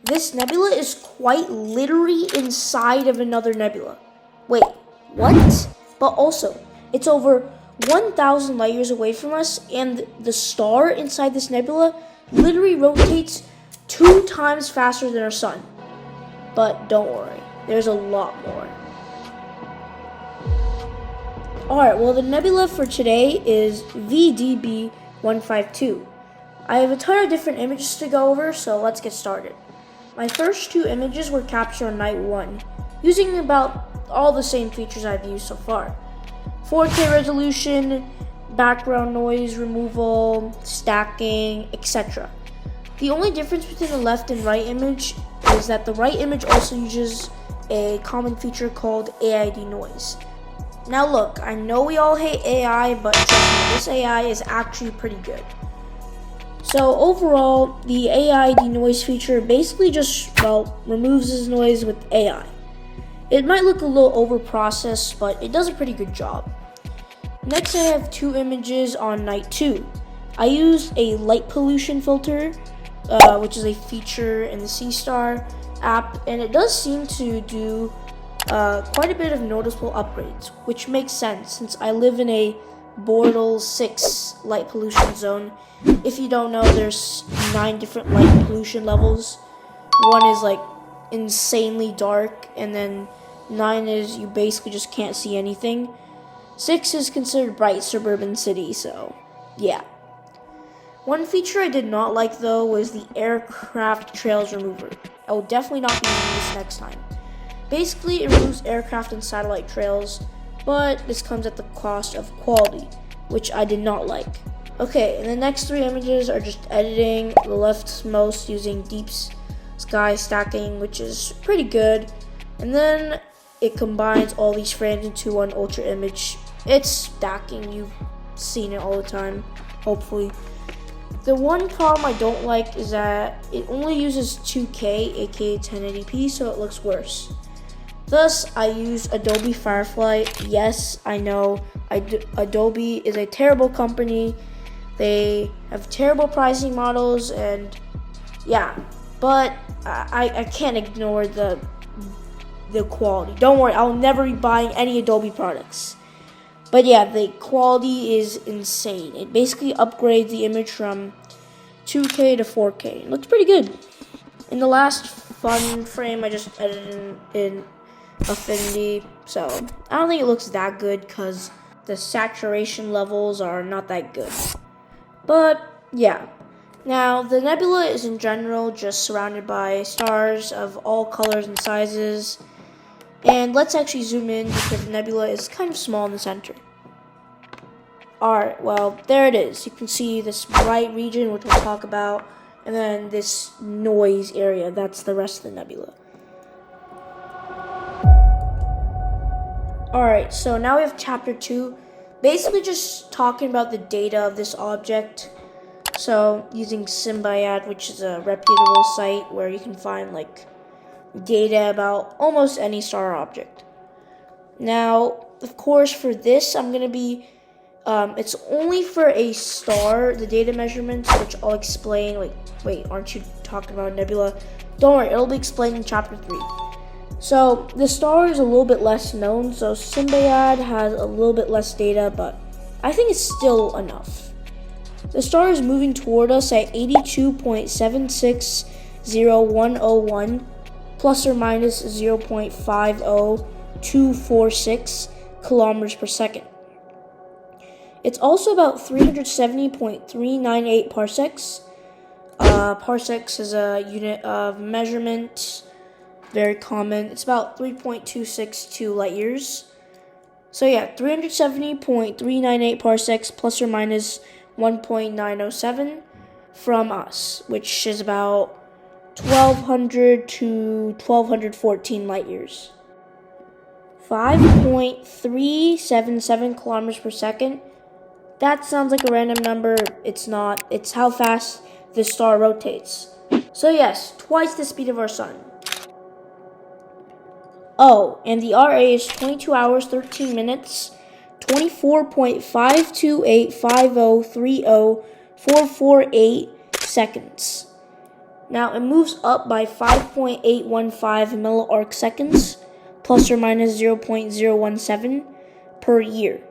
This nebula is quite literally inside of another nebula. Wait, what? But also, it's over 1,000 light years away from us, and the star inside this nebula literally rotates 2 times faster than our sun. But don't worry, there's a lot more. Alright, well, the nebula for today is VDB152. I have a ton of different images to go over, so let's get started. My first 2 images were captured on night 1, using about all the same features I've used so far. 4K resolution, background noise removal, stacking, etc. The only difference between the left and right image is that the right image also uses a common feature called AID noise. Now look, I know we all hate AI, but trust me, this AI is actually pretty good. So overall, the AI denoise feature basically just, removes this noise with AI. It might look a little overprocessed, but it does a pretty good job. Next, I have 2 images on night 2. I used a light pollution filter, which is a feature in the C-Star app, and it does seem to do quite a bit of noticeable upgrades, which makes sense since I live in a Bortle 6 light pollution zone. If you don't know, there's 9 different light pollution levels. 1 is like insanely dark, and then 9 is you basically just can't see anything. 6 is considered bright suburban city, so yeah. One feature I did not like though was the aircraft trails remover. I will definitely not be using this next time. Basically, it removes aircraft and satellite trails, but this comes at the cost of quality, which I did not like. Okay, and the next 3 images are just editing, the leftmost using deep sky stacking, which is pretty good, and then it combines all these frames into one ultra image. It's stacking, you've seen it all the time, hopefully. The one problem I don't like is that it only uses 2K, aka 1080p, so it looks worse. Thus, I use Adobe Firefly. Yes, I know, Adobe is a terrible company. They have terrible pricing models, and yeah, but I can't ignore the quality. Don't worry, I'll never be buying any Adobe products. But yeah, the quality is insane. It basically upgrades the image from 2K to 4K. It looks pretty good. In the last fun frame, I just edited in Affinity, so I don't think it looks that good because the saturation levels are not that good. But yeah, now the nebula is in general just surrounded by stars of all colors and sizes, and let's actually zoom in because the nebula is kind of small in the center. Alright, well, there it is. You can see this bright region, which we'll talk about, and then this noise area, that's the rest of the nebula. Alright, so now we have chapter 2, basically just talking about the data of this object. So, using Symbiad, which is a reputable site where you can find, data about almost any star object. Now, of course, for this, I'm going to be, it's only for a star, the data measurements, which I'll explain, wait, aren't you talking about Nebula? Don't worry, it'll be explained in chapter 3. So, the star is a little bit less known, so Symbiad has a little bit less data, but I think it's still enough. The star is moving toward us at 82.760101, plus or minus 0.50246 kilometers per second. It's also about 370.398 parsecs. Parsecs is a unit of measurement, very common. It's about 3.262 light years. So yeah, 370.398 parsecs plus or minus 1.907 from us, which is about 1,200 to 1,214 light years. 5.377 kilometers per second. That sounds like a random number. It's not. It's how fast the star rotates. So yes, twice the speed of our sun. Oh, and the RA is 22 hours, 13 minutes, 24.5285030,448 seconds. Now it moves up by 5.815 milliarc seconds, plus or minus 0.017 per year.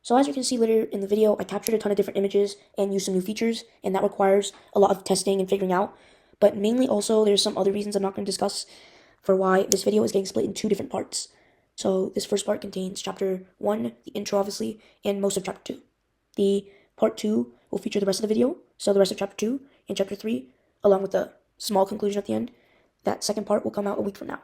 So as you can see later in the video, I captured a ton of different images and used some new features, and that requires a lot of testing and figuring out. But mainly also, there's some other reasons I'm not going to discuss for why this video is getting split in two different parts. So this first part contains chapter 1, the intro obviously, and most of chapter 2. The part 2 will feature the rest of the video, so the rest of chapter 2 and chapter 3, along with the small conclusion at the end. That second part will come out a week from now.